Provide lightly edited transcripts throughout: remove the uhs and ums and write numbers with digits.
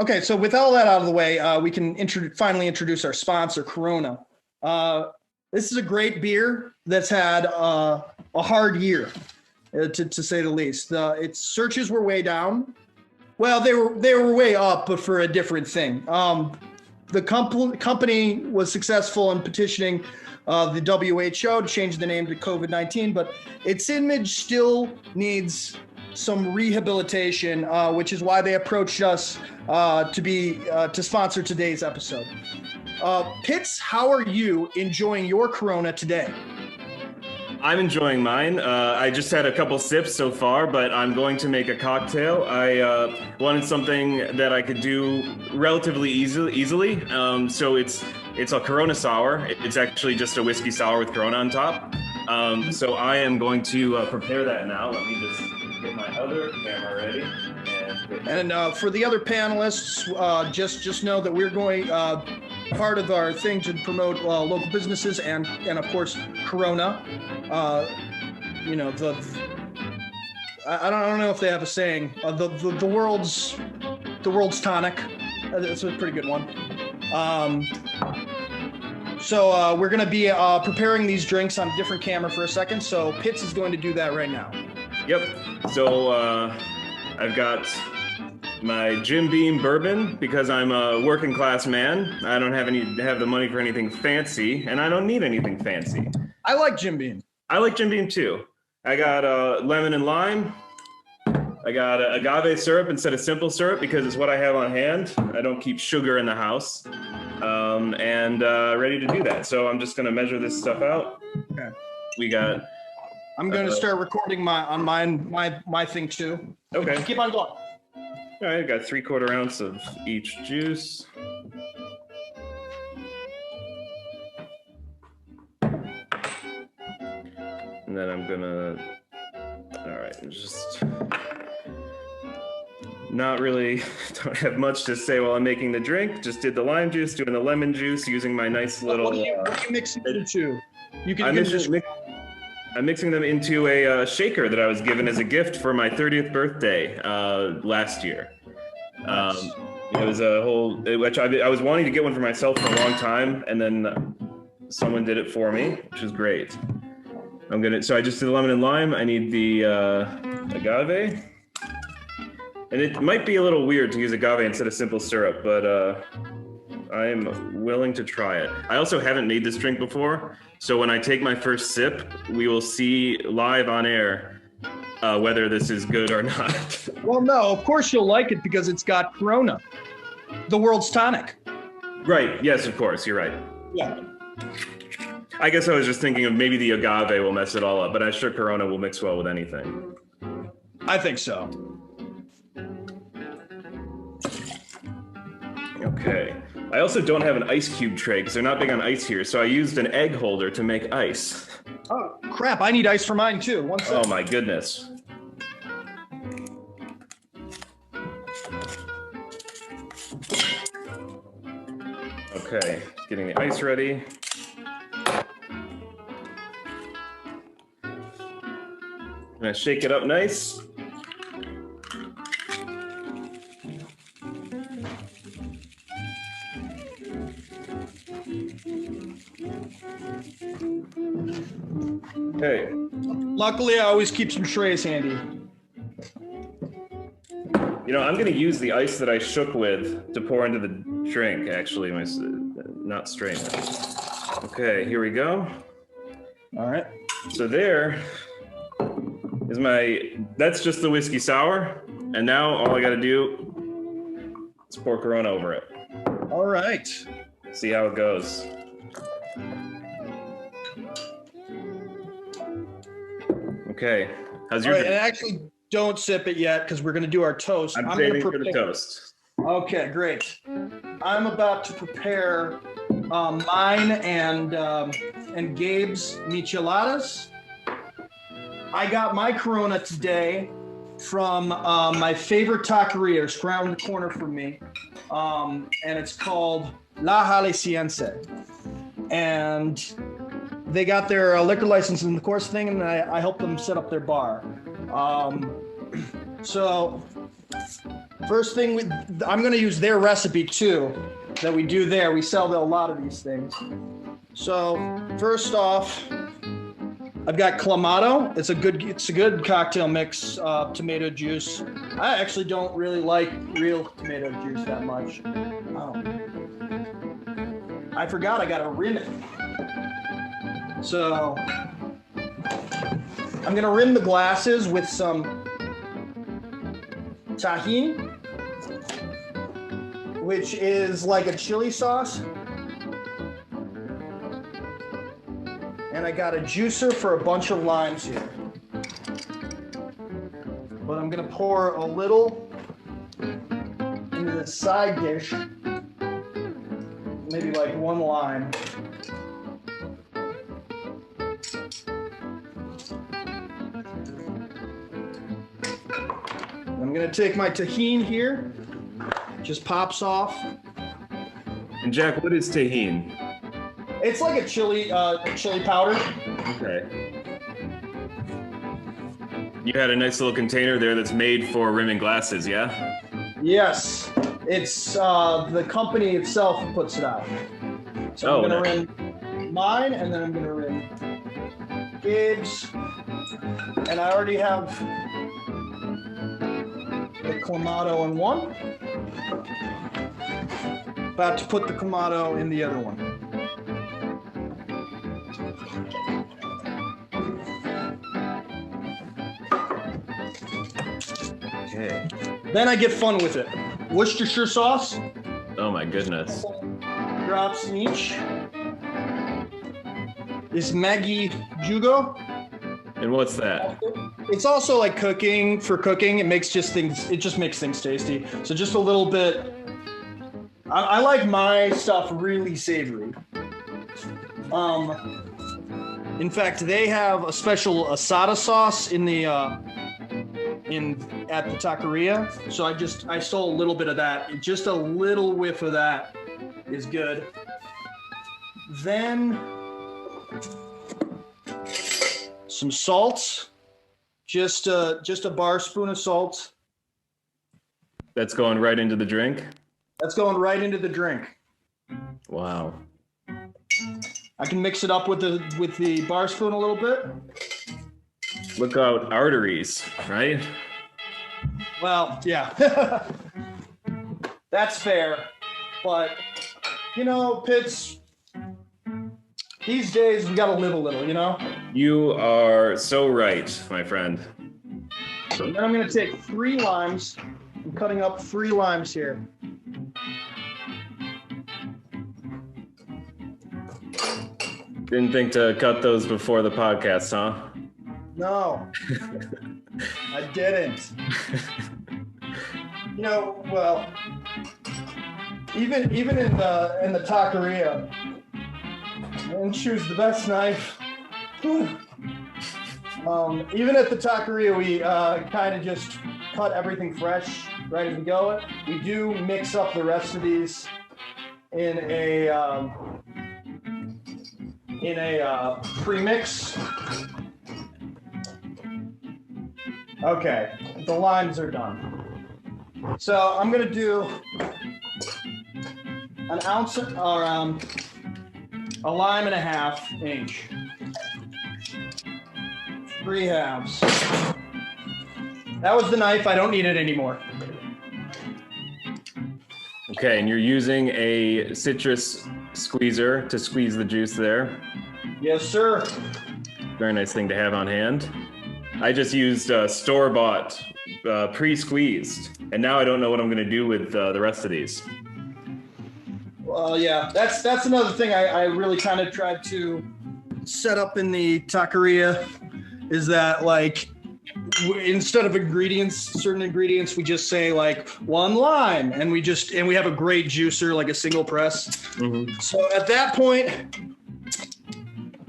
Okay, so with all that out of the way, we can finally introduce our sponsor, Corona. This is a great beer that's had a hard year, to say the least. Its searches were way down. Well, they were way up, but for a different thing. The company was successful in petitioning the WHO to change the name to COVID-19, but its image still needs some rehabilitation, which is why they approached us to sponsor today's episode. Pitts, how are you enjoying your Corona today? I'm enjoying mine. I just had a couple sips so far, but I'm going to make a cocktail. I wanted something that I could do relatively easily. So it's a Corona sour. It's actually just a whiskey sour with Corona on top. So I am going to prepare that now. Let me just get my other camera ready. And for the other panelists, just know that we're going, part of our thing to promote local businesses and of course Corona. I don't know if they have a saying. The world's tonic. That's a pretty good one. So we're going to be preparing these drinks on a different camera for a second. So Pitts is going to do that right now. Yep. So I've got my Jim Beam bourbon because I'm a working class man. I don't have the money for anything fancy, and I don't need anything fancy. I like Jim Beam. I like Jim Beam too. I got lemon and lime. I got agave syrup instead of simple syrup because it's what I have on hand. I don't keep sugar in the house. And ready to do that. So I'm just gonna measure this stuff out. Okay. We got. I'm gonna start recording my thing too. Okay. Keep on going. All right, I got 3/4 ounce of each juice. And then I'm gonna, all right, just not really, don't have much to say while I'm making the drink. Just did the lime juice, doing the lemon juice, using my nice little. What are you mixing it into? I'm mixing them into a shaker that I was given as a gift for my 30th birthday last year. It was which I was wanting to get one for myself for a long time, and then someone did it for me, which is great. So I just did the lemon and lime. I need the agave. And it might be a little weird to use agave instead of simple syrup, but I am willing to try it. I also haven't made this drink before, so when I take my first sip, we will see live on air whether this is good or not. Well, no, of course you'll like it because it's got Corona, the world's tonic. Right, yes, of course, you're right. Yeah. I guess I was just thinking of maybe the agave will mess it all up, but I'm sure Corona will mix well with anything. I think so. Okay. I also don't have an ice cube tray because they're not big on ice here, so I used an egg holder to make ice. Oh, crap. I need ice for mine, too. One second. Oh, my goodness. Okay, getting the ice ready. I'm gonna shake it up nice. Okay. Luckily, I always keep some trays handy. You know, I'm going to use the ice that I shook with to pour into the drink, actually, not strain it. Okay, here we go. All right. So there is that's just the whiskey sour. And now all I got to do is pour Corona over it. All right. See how it goes. Okay. How's your drink? And actually, don't sip it yet because we're going to do our toast. I'm saving for the toast. Okay, great. I'm about to prepare mine and Gabe's Micheladas. I got my Corona today from my favorite taqueria. It's around the corner from me. And it's called La Jalisciense. And they got their liquor license in the course thing, and I helped them set up their bar. So First thing, I'm going to use their recipe too that we do there. We sell a lot of these things. So first off, I've got Clamato. It's a good cocktail mix, tomato juice. I actually don't really like real tomato juice that much. Oh. I forgot I gotta rim it. So I'm gonna rim the glasses with some tahini, which is like a chili sauce. And I got a juicer for a bunch of limes here. But I'm gonna pour a little into the side dish, maybe like 1 lime. I'm gonna take my tahini here, just pops off. And Jack, what is tahini? It's like a chili powder. Okay. You had a nice little container there that's made for rimming glasses, yeah? Yes, it's the company itself puts it out. So I'm gonna rim mine, and then I'm gonna rim Gabe's, and I already have the Clamato in one. About to put the Clamato in the other one. Okay. Then I get fun with it. Worcestershire sauce. Oh my goodness. Drops in each. This Maggi Jugo. And what's that? It's also like cooking. It just makes things tasty. So just a little bit. I like my stuff really savory. In fact, they have a special asada sauce in the at the taqueria. So I stole a little bit of that. Just a little whiff of that is good. Then some salt. Just a bar spoon of salt. That's going right into the drink? That's going right into the drink. Wow. I can mix it up with the bar spoon a little bit. Look out, arteries, right? Well, yeah. That's fair. But, Pitts, these days we gotta live a little, You are so right, my friend. And then I'm gonna take 3 limes. I'm cutting up 3 limes here. Didn't think to cut those before the podcast, huh? No, I didn't. Well, even in the taqueria, I didn't choose the best knife. Even at the taqueria, we kind of just cut everything fresh right as we go. We do mix up the rest of these in a premix. Okay, the limes are done. So I'm gonna do an ounce or a lime and a half each. 3 halves. That was the knife. I don't need it anymore. Okay, and you're using a citrus squeezer to squeeze the juice there. Yes, sir. Very nice thing to have on hand. I just used store-bought, pre-squeezed, and now I don't know what I'm going to do with the rest of these. Well, yeah, that's another thing I really kind of tried to set up in the taqueria is that, like, instead of certain ingredients, we just say like 1 lime, and we have a great juicer, like a single press. Mm-hmm. So at that point,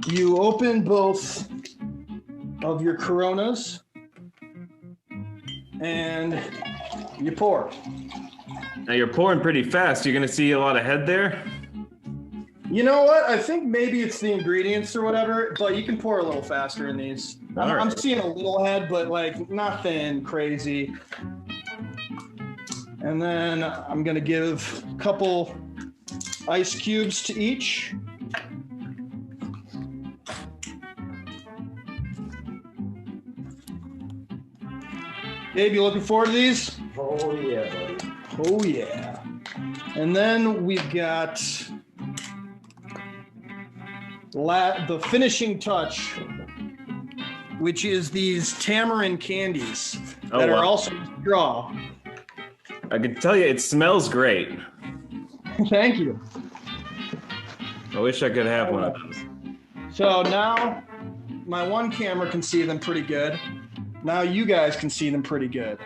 you open both of your Coronas and you pour. Now you're pouring pretty fast. You're going to see a lot of head there. You know what? I think maybe it's the ingredients or whatever, but you can pour a little faster in these. I'm seeing a little head, but like nothing crazy. And then I'm gonna give a couple ice cubes to each. Gabe, you looking forward to these? Oh yeah, buddy. Oh yeah. And then we've got the finishing touch, which is these tamarind candies that are also straw. I can tell you, it smells great. Thank you. I wish I could have one of those. So now my one camera can see them pretty good. Now you guys can see them pretty good.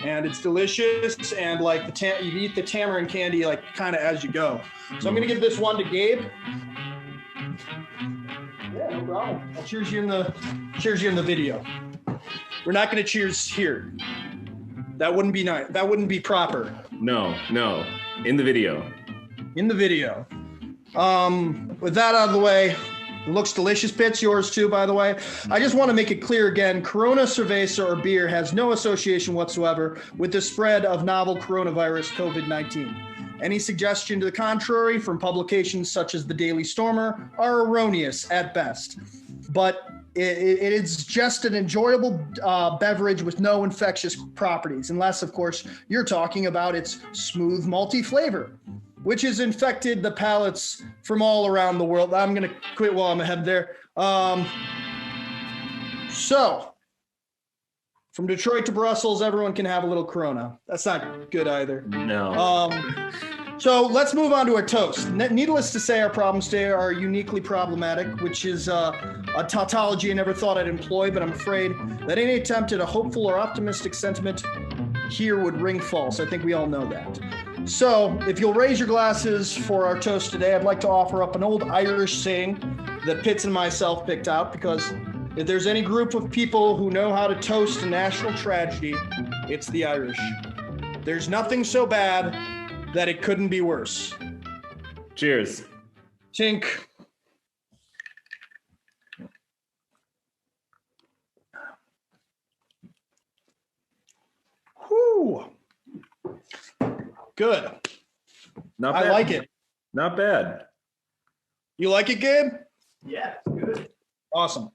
And it's delicious, and like you eat the tamarind candy like kind of as you go. So I'm gonna give this one to Gabe. Yeah, no problem. I'll cheers you in the video. We're not gonna cheers here. That wouldn't be nice. That wouldn't be proper. No, in the video. In the video. With that out of the way, it looks delicious. Pitts, yours too, by the way. I just want to make it clear again, Corona Cerveza or beer has no association whatsoever with the spread of novel coronavirus COVID-19. Any suggestion to the contrary from publications such as the Daily Stormer are erroneous at best. But it is just an enjoyable beverage with no infectious properties, unless, of course, you're talking about its smooth, malty flavor, which has infected the palates from all around the world. I'm going to quit while I'm ahead there. So, from Detroit to Brussels, everyone can have a little Corona. That's not good either. No. So let's move on to our toast. Needless to say, our problems today are uniquely problematic, which is a tautology I never thought I'd employ, but I'm afraid that any attempt at a hopeful or optimistic sentiment here would ring false. I think we all know that. So if you'll raise your glasses for our toast today, I'd like to offer up an old Irish saying that Pitts and myself picked out, because if there's any group of people who know how to toast a national tragedy, it's the Irish. There's nothing so bad that it couldn't be worse. Cheers. Tink. Whew. Good. Not bad. I like it. Not bad. You like it, Gabe? Yeah, it's good. Awesome.